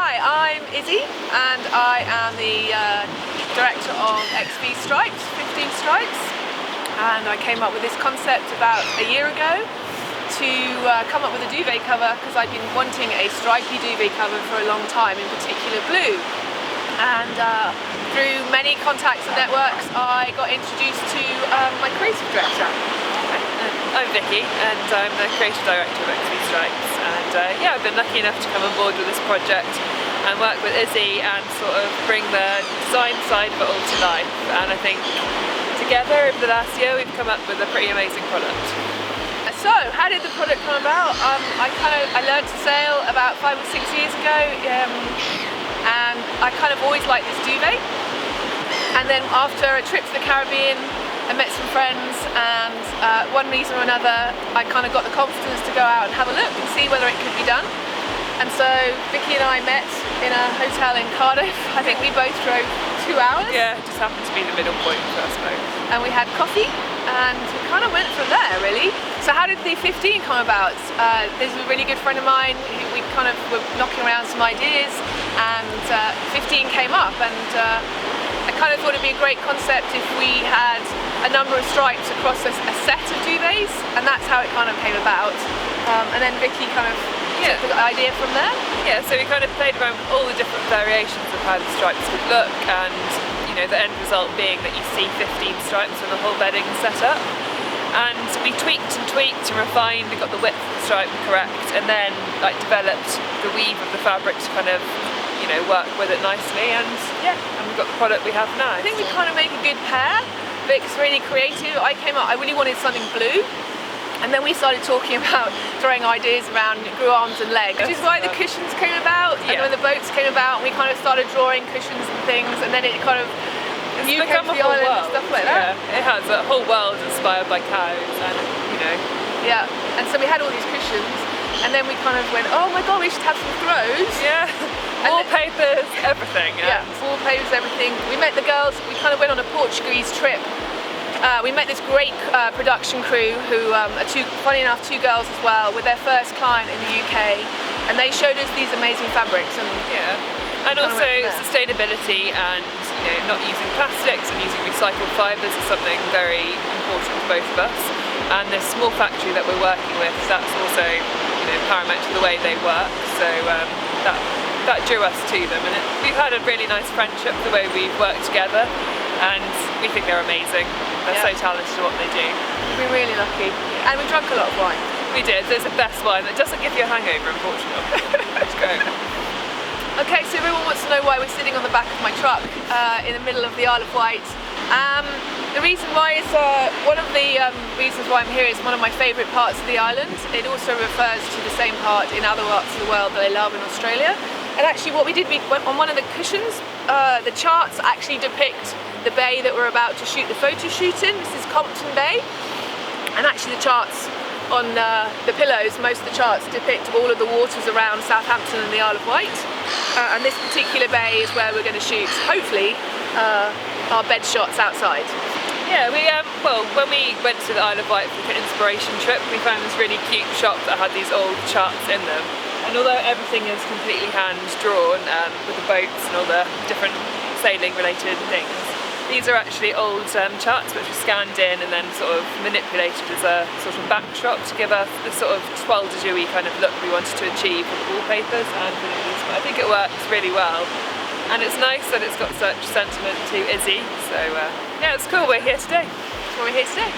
Hi, I'm Izzey and I am the director of XV Stripes, 15 Stripes, and I came up with this concept about a year ago to come up with a duvet cover because I'd been wanting a stripy duvet cover for a long time, in particular blue. And through many contacts and networks I got introduced to my creative director. I'm Vicky and I'm the creative director of XV Stripes, and yeah, I've been lucky enough to come on board with this project and work with Izzey and sort of bring the design side of it all to life, and I think together over the last year we've come up with a pretty amazing product. So, how did the product come about? I learned to sail about 5 or 6 years ago, and I kind of always liked this duvet. And then after a trip to the Caribbean, I met some friends, and one reason or another, I kind of got the confidence to go out and have a look and see whether it could be done. And so Vicky and I met in a hotel in Cardiff. I think we both drove 2 hours. Yeah, it just happened to be the middle point for us both. And we had coffee, and we kind of went from there, really. So how did the 15 come about? There's a really good friend of mine who we kind of were knocking around some ideas, and 15 came up, and I kind of thought it'd be a great concept if we had a number of stripes across a set of duvets, and that's how it kind of came about. And then Vicky kind of took the idea from there. Yeah, so we kind of played around with all the different variations of how the stripes could look, and you know, the end result being that you see 15 stripes when the whole bedding is set up. And we tweaked and refined and got the width of the stripe correct, and then like developed the weave of the fabric to kind of, you know, work with it nicely, and yeah, and we've got the product we have now. I think we kind of make a good pair. Vic's really creative. I really wanted something blue, and then we started talking about throwing ideas around arms and legs, which is why the cushions came about, and when the boats came about, we kind of started drawing cushions and things, and then it kind of you came to the island and stuff like that. Yeah, it has a whole world inspired by cows, and you know. Yeah, and so we had all these cushions, and then we kind of went, oh my god, we should have some throws. Yeah, wallpapers, everything. Yeah, wallpapers, everything. We met the girls, we kind of went on a Portuguese trip. We met this great production crew who are funny enough, 2 girls as well, with their first client in the UK, and they showed us these amazing fabrics. And also sustainability, and you know, not using plastics and using recycled fibres is something very important to both of us. And this small factory that we're working with, that's also, you know, paramount to the way they work. So that drew us to them, and we've had a really nice friendship the way we've worked together, and we think they're amazing. They're so talented at what they do. We're really lucky, and we drank a lot of wine. We did. There's the best wine that doesn't give you a hangover in Portugal. It's great. Okay, so everyone wants to know why we're sitting on the back of my truck in the middle of the Isle of Wight. The reason why is one of the reasons why I'm here is one of my favourite parts of the island. It also refers to the same part in other parts of the world that I love in Australia. And actually what we did, we went on one of the cushions, the charts actually depict the bay that we're about to shoot the photo shoot in. This is Compton Bay, and actually the charts on the pillows, most of the charts depict all of the waters around Southampton and the Isle of Wight, and this particular bay is where we're going to shoot, hopefully, our bed shots outside. Yeah, well, when we went to the Isle of Wight for the inspiration trip, we found this really cute shop that had these old charts in them, and although everything is completely hand drawn with the boats and all the different sailing related things, these are actually old charts which were scanned in and then sort of manipulated as a sort of backdrop to give us the sort of toile de joie kind of look we wanted to achieve with the wallpapers and with these. But I think it works really well, and it's nice that it's got such sentiment to Izzey. So yeah, it's cool. We're here today. We're here today.